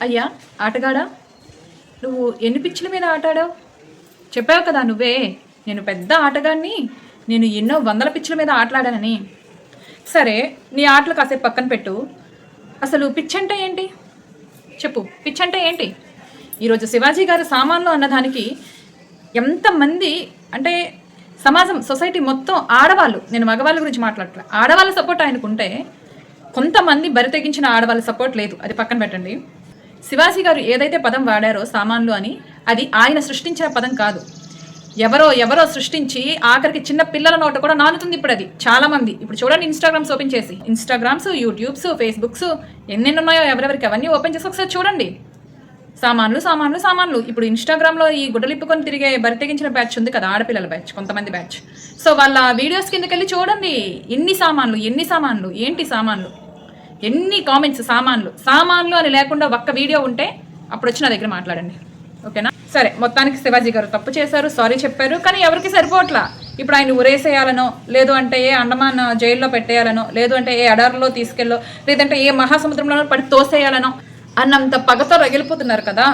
అయ్యా ఆటగాడా, నువ్వు ఎన్ని పిచ్చుల మీద ఆటాడావు? చెప్పావు కదా నువ్వే, నేను పెద్ద ఆటగాడిని, నేను ఎన్నో వందల పిచ్చుల మీద ఆటలాడానని. సరే, నీ ఆటలు కాసేపు పక్కన పెట్టు. అసలు పిచ్ అంటే ఏంటి చెప్పు. పిచ్ అంటే ఏంటి? ఈరోజు శివాజీ గారు సామాన్లు అన్నదానికి ఎంతమంది అంటే సమాజం, సొసైటీ మొత్తం ఆడవాళ్ళు, నేను మగవాళ్ళ గురించి మాట్లాడట్లే, ఆడవాళ్ళ సపోర్ట్ ఆయనకుంటే కొంతమంది బరి తెగించిన ఆడవాళ్ళ సపోర్ట్ లేదు. అది పక్కన పెట్టండి. శివాజీ గారు ఏదైతే పదం వాడారో సామాన్లు అని, అది ఆయన సృష్టించిన పదం కాదు. ఎవరో సృష్టించి ఆఖరికి చిన్న పిల్లల నోట కూడా నానుతుంది ఇప్పుడు అది. చాలా మంది ఇప్పుడు చూడండి, ఇన్స్టాగ్రామ్స్ ఓపెన్ చేసి, ఇన్స్టాగ్రామ్స్, యూట్యూబ్స్, ఫేస్బుక్స్ ఎన్నెన్ని ఉన్నాయో ఎవరెవరికి అవన్నీ ఓపెన్ చేసి ఒకసారి చూడండి. సామాన్లు సామాన్లు సామాన్లు. ఇప్పుడు ఇన్స్టాగ్రామ్లో ఈ గుడ్డలిప్పుకొని తిరిగే బరి తెగించిన బ్యాచ్ ఉంది కదా, ఆడపిల్లల బ్యాచ్, కొంతమంది బ్యాచ్. సో వాళ్ళ వీడియోస్ కిందకి వెళ్ళి చూడండి, ఎన్ని సామాన్లు, ఏంటి సామాన్లు, ఎన్ని కామెంట్స్. సామాన్లు అని లేకుండా ఒక్క వీడియో ఉంటే అప్పుడు వచ్చి నా దగ్గర మాట్లాడండి, ఓకేనా? సరే, మొత్తానికి శివాజీ గారు తప్పు చేశారు, సారీ చెప్పారు, కానీ ఎవరికి సరిపోవట్లా. ఇప్పుడు ఆయన ఉరేసేయాలనో, లేదు అంటే ఏ అండమాన్ జైల్లో పెట్టేయాలనో, లేదు అంటే ఏ అడర్లో తీసుకెళ్ళో, లేదంటే ఏ మహాసముద్రంలో పడి తోసేయాలనో అన్నంత పగతో రగిలిపోతున్నారు కదా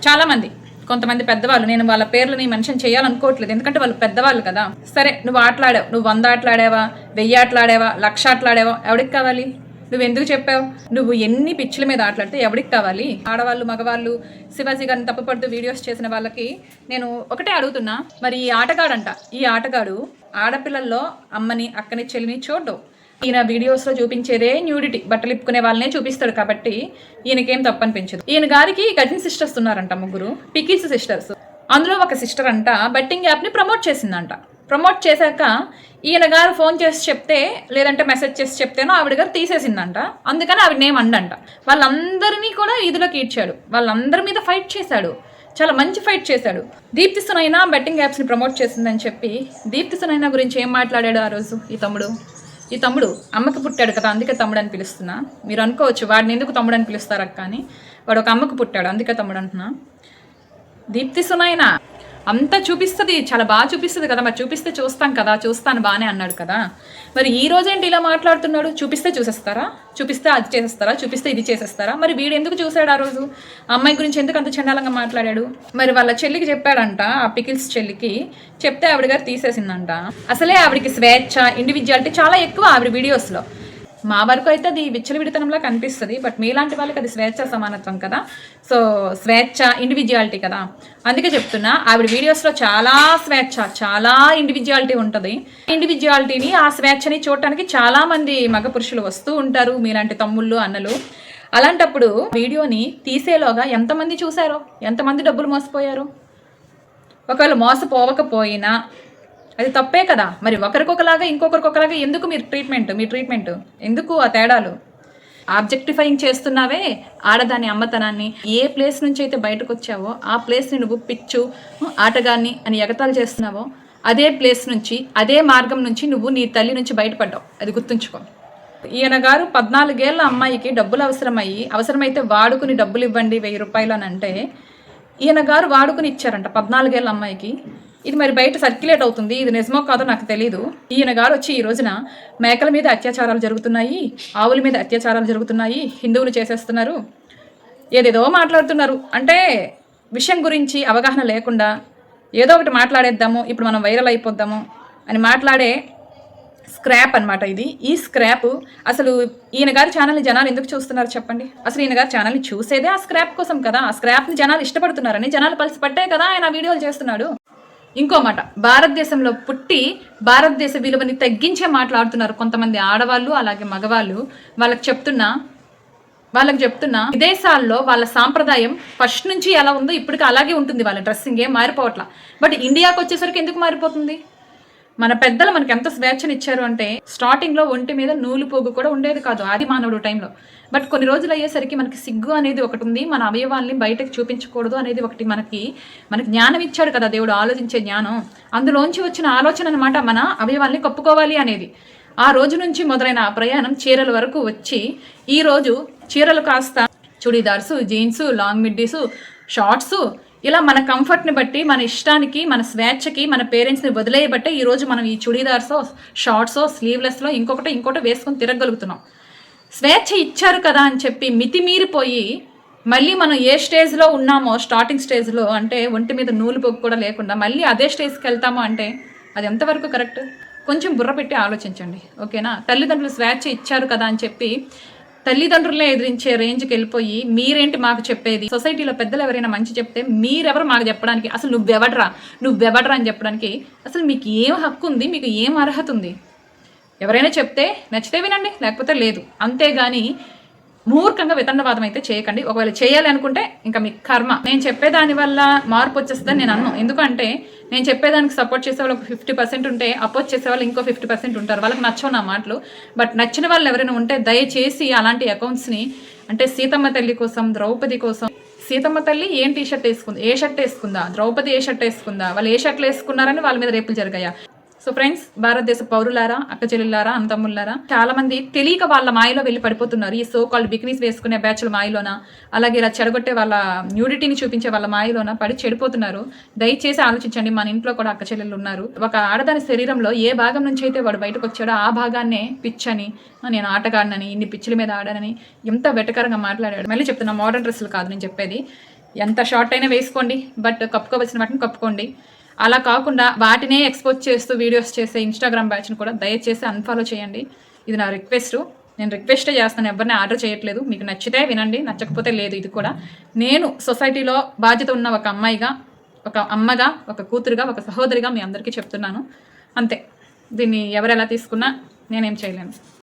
చాలామంది. కొంతమంది పెద్దవాళ్ళు, నేను వాళ్ళ పేర్లని మెన్షన్ చేయాలనుకోవట్లేదు, ఎందుకంటే వాళ్ళు పెద్దవాళ్ళు కదా. సరే, నువ్వు ఆటలాడావు, నువ్వు 100 ఆటలాడావా, 1000 ఆటలాడావా, 1,00,000 ఆటలాడావా, ఎవరికి కావాలి? నువ్వు ఎందుకు చెప్పావు? నువ్వు ఎన్ని పిచ్చుల మీద ఆటలాడితే ఎవరికి కావాలి? ఆడవాళ్ళు, మగవాళ్ళు, శివాజీ గారిని తప్పుపడుతూ వీడియోస్ చేసిన వాళ్ళకి నేను ఒకటే అడుగుతున్నా, మరి ఈ ఆటగాడు ఆడపిల్లల్లో అమ్మని, అక్కని, చెల్లిని చూడ్డు. ఈయన వీడియోస్లో చూపించేదే న్యూడిటీ, బట్టలు ఇప్పుకునే వాళ్ళనే చూపిస్తాడు కాబట్టి ఈయనకేం తప్పు అనిపించదు. ఈయన గారికి కజిన్ సిస్టర్స్ ఉన్నారంట, 3 పికిల్స్ సిస్టర్స్. అందులో ఒక సిస్టర్ అంట బెట్టింగ్ యాప్ని ప్రమోట్ చేసిందంట. ప్రమోట్ చేశాక ఈయన గారు ఫోన్ చేసి చెప్తే, లేదంటే మెసేజ్ చేసి చెప్తేనో ఆవిడ గారు తీసేసిందంట. అందుకని ఆవిడనేం అండంట. వాళ్ళందరినీ కూడా ఇదిలోకి ఈడ్చాడు, వాళ్ళందరి మీద ఫైట్ చేశాడు, చాలా మంచి ఫైట్ చేశాడు. దీప్తి సునైనా బెట్టింగ్ యాప్స్ని ప్రమోట్ చేసిందని చెప్పి దీప్తి సునైనా గురించి ఏం మాట్లాడాడు ఆ రోజు ఈ తమ్ముడు అమ్మకి పుట్టాడు కదా, అందుకే తమ్ముడు అని పిలుస్తున్నా. మీరు అనుకోవచ్చు వాడిని ఎందుకు తమ్ముడు అని పిలుస్తారు అక్క అని. వాడు ఒక అమ్మకు పుట్టాడు, అందుకే తమ్ముడు అంటున్నా. దీప్తి సునైనా అంతా చూపిస్తుంది, చాలా బాగా చూపిస్తుంది కదా, మరి చూపిస్తే చూస్తాం కదా, చూస్తాను బాగానే అన్నాడు కదా. మరి ఈ రోజేంటి ఇలా మాట్లాడుతున్నాడు? చూపిస్తే చూసేస్తారా, చూపిస్తే అది చేసేస్తారా, చూపిస్తే ఇది చేసేస్తారా? మరి వీడు ఎందుకు చూశాడు ఆ రోజు? అమ్మాయి గురించి ఎందుకు అంత చండాలంగా మాట్లాడాడు? మరి వాళ్ళ చెల్లికి చెప్పాడంట, ఆ పికిల్స్ చెల్లికి చెప్తే ఆవిడ గారు తీసేసిందంట. అసలే ఆవిడికి స్వేచ్ఛ, ఇండివిజువాలిటీ చాలా ఎక్కువ ఆవిడ వీడియోస్లో. మా వరకు అయితే అది విచ్చలవిడితనంలా కనిపిస్తుంది, బట్ మీలాంటి వాళ్ళకి అది స్వేచ్ఛ, సమానత్వం కదా. సో స్వేచ్ఛ, ఇండివిజువాలిటీ కదా, అందుకే చెప్తున్నా. ఆవిడ వీడియోస్లో చాలా స్వేచ్ఛ, చాలా ఇండివిజువాలిటీ ఉంటుంది. ఇండివిజువాలిటీని, ఆ స్వేచ్ఛని చూడటానికి చాలామంది మగ పురుషులు వస్తూ ఉంటారు, మీలాంటి తమ్ముళ్ళు, అన్నలు. అలాంటప్పుడు వీడియోని తీసేలోగా ఎంతమంది చూశారో, ఎంతమంది డబ్బులు మోసపోయారు? ఒకవేళ మోసపోవకపోయినా అది తప్పే కదా. మరి ఒకరికొకలాగా ఇంకొకరికొకలాగా ఎందుకు మీ ట్రీట్మెంట్ ఎందుకు ఆ తేడాలు? ఆబ్జెక్టిఫైయింగ్ చేస్తున్నావే ఆడదాని అమ్మతనాన్ని. ఏ ప్లేస్ నుంచి అయితే బయటకు వచ్చావో ఆ ప్లేస్ని నువ్వు పిచ్చు, ఆటగాన్ని అని ఎగతాలు చేస్తున్నావో, అదే ప్లేస్ నుంచి, అదే మార్గం నుంచి నువ్వు నీ తల్లి నుంచి బయటపడ్డావు, అది గుర్తుంచుకో. ఈయన గారు 14 ఏళ్ళ అమ్మాయికి డబ్బులు అవసరమైతే వాడుకుని డబ్బులు ఇవ్వండి 1000 రూపాయలు అని అంటే, ఈయన గారు వాడుకుని ఇచ్చారంట 14 ఏళ్ళ అమ్మాయికి. ఇది మరి బయట సర్క్యులేట్ అవుతుంది, ఇది నిజమో కాదో నాకు తెలీదు. ఈయన గారు వచ్చి ఈ రోజున మేకల మీద అత్యాచారాలు జరుగుతున్నాయి, ఆవుల మీద అత్యాచారాలు జరుగుతున్నాయి, హిందువులు చేసేస్తున్నారు, ఏదేదో మాట్లాడుతున్నారు. అంటే విషయం గురించి అవగాహన లేకుండా ఏదో ఒకటి మాట్లాడేద్దాము, ఇప్పుడు మనం వైరల్ అయిపోద్దాము అని మాట్లాడే స్క్రాప్ అనమాట ఇది. ఈ స్క్రాప్ అసలు ఈయన గారి ఛానల్ని జనాలు ఎందుకు చూస్తున్నారు చెప్పండి? అసలు ఈయన గారి ఛానల్ని చూసేదే ఆ స్క్రాప్ కోసం కదా. ఆ స్క్రాప్ని జనాలు ఇష్టపడుతున్నారని, జనాలు పలిసి పట్టే కదా ఆయన వీడియోలు చేస్తున్నాడు. ఇంకో మాట, భారతదేశంలో పుట్టి భారతదేశ విలువని తగ్గించే మాట్లాడుతున్నారు కొంతమంది ఆడవాళ్ళు, అలాగే మగవాళ్ళు. వాళ్ళకి చెప్తున్నా విదేశాల్లో వాళ్ళ సాంప్రదాయం ఫస్ట్ నుంచి ఎలా ఉందో ఇప్పటికీ అలాగే ఉంటుంది, వాళ్ళ డ్రెస్సింగ్ ఏం మారిపోవట్లా. బట్ ఇండియాకి వచ్చేసరికి ఎందుకు మారిపోతుంది? మన పెద్దలు మనకి ఎంత స్వేచ్ఛను ఇచ్చారు అంటే, స్టార్టింగ్లో ఒంటి మీద నూలు పోగు కూడా ఉండేది కాదు ఆది మానవుడు టైంలో. బట్ కొన్ని రోజులు అయ్యేసరికి మనకి సిగ్గు అనేది ఒకటి ఉంది, మన అవయవాల్ని బయటకు చూపించకూడదు అనేది ఒకటి మనకి జ్ఞానం ఇచ్చాడు కదా దేవుడు, ఆలోచించే జ్ఞానం. అందులోంచి వచ్చిన ఆలోచన అనమాట మన అవయవాల్ని కప్పుకోవాలి అనేది. ఆ రోజు నుంచి మొదలైన ఆ ప్రయాణం చీరల వరకు వచ్చి ఈరోజు చీరలు కాస్త chudidars, jeans, long middies, shorts, ఇలా మన కంఫర్ట్ని బట్టి, మన ఇష్టానికి, మన స్వేచ్ఛకి, మన పేరెంట్స్ని వదిలేయబట్టే ఈరోజు మనం ఈ చుడీదార్సో, షార్ట్సో, స్లీవ్లెస్లో ఇంకొకటి వేసుకొని తిరగలుగుతున్నాం. స్వేచ్ఛ ఇచ్చారు కదా అని చెప్పి మితిమీరిపోయి మళ్ళీ మనం ఏ స్టేజ్లో ఉన్నామో స్టార్టింగ్ స్టేజ్లో అంటే ఒంటి మీద నూలు పొక్కు కూడా లేకుండా మళ్ళీ అదే స్టేజ్కి వెళ్తామో అంటే అది ఎంతవరకు కరెక్ట్? కొంచెం బుర్ర పెట్టి ఆలోచించండి, ఓకేనా? తల్లిదండ్రులు స్వేచ్ఛ ఇచ్చారు కదా అని చెప్పి తల్లిదండ్రులనే ఎదిరించే రేంజ్కి వెళ్ళిపోయి మీరేంటి మాకు చెప్పేది? సొసైటీలో పెద్దలు ఎవరైనా మంచి చెప్తే మీరెవరు మాకు చెప్పడానికి? అసలు నువ్వెవడరా అని చెప్పడానికి అసలు మీకు ఏం హక్కు ఉంది? మీకు ఏం అర్హత ఉంది? ఎవరైనా చెప్తే నచ్చితే వినండి, లేకపోతే లేదు. అంతేగాని మూర్ఖంగా వితండవాదం అయితే చేయకండి. ఒకవేళ చేయాలి అనుకుంటే ఇంకా మీ కర్మ. నేను చెప్పేదాని వల్ల మార్పు వచ్చేస్తుందని నేను అన్నాను. ఎందుకంటే నేను చెప్పేదానికి సపోర్ట్ చేసే వాళ్ళు ఒక 50% ఉంటే అపోజ్ చేసే వాళ్ళు ఇంకో 50% ఉంటారు. వాళ్ళకి నచ్చవు నా మాటలు. బట్ నచ్చిన వాళ్ళు ఎవరైనా ఉంటే దయచేసి అలాంటి అకౌంట్స్ని, అంటే సీతమ్మ తల్లి కోసం, ద్రౌపది కోసం, సీతమ్మ తల్లి ఏం టీ షర్ట్ వేసుకుంది, ఏ షర్ట్ వేసుకుందా, ద్రౌపది ఏ షర్ట్ వేసుకుందా, వాళ్ళు ఏ షర్ట్లు వేసుకున్నారని వాళ్ళ మీద రేపులు జరిగాయా? సో ఫ్రెండ్స్, భారతదేశ పౌరులారా, అక్క చెల్లెళ్ళారా, అన్నతమ్ముళ్ళారా, చాలా మంది తెలియక వాళ్ళ మాయలో వెళ్ళి పడిపోతున్నారు. ఈ సో కాల్డ్ బికినీస్ వేసుకునే బ్యాచ్ల మాయలోన, అలాగే ఇలా చెడగొట్టే వాళ్ళ న్యూడిటీని చూపించే వాళ్ళ మాయలోన పడి చెడిపోతున్నారు. దయచేసి ఆలోచించండి. మన ఇంట్లో కూడా అక్క చెల్లెళ్ళు ఉన్నారు. ఒక ఆడదాని శరీరంలో ఏ భాగం నుంచి అయితే వాడు బయటకు వచ్చాడో ఆ భాగాన్నే పిచ్చని, నేను ఆటగాడినని, ఇన్ని పిచ్చుల మీద ఆడానని ఎంత వెటకరంగా మాట్లాడాడు. మళ్ళీ చెప్తున్నా, మోడర్న్ డ్రెస్సులు కాదు నేను చెప్పేది. ఎంత షార్ట్ అయినా వేసుకోండి, బట్ కప్పుకోవలసిన వాటిని కప్పుకోండి. అలా కాకుండా వాటినే ఎక్స్పోజ్ చేస్తూ వీడియోస్ చేసే ఇన్స్టాగ్రామ్ బ్యాచ్ని కూడా దయచేసి అన్ఫాలో చేయండి. ఇది నా రిక్వెస్ట్. నేను రిక్వెస్టే చేస్తాను, ఎవరిని ఆర్డర్ చేయట్లేదు. మీకు నచ్చితే వినండి, నచ్చకపోతే లేదు. ఇది కూడా నేను సొసైటీలో బాధ్యత ఉన్న ఒక అమ్మాయిగా, ఒక అమ్మగా, ఒక కూతురుగా, ఒక సహోదరిగా మీ అందరికీ చెప్తున్నాను. అంతే. దీన్ని ఎవరు ఎలా తీసుకున్నా నేనేం చేయలేను.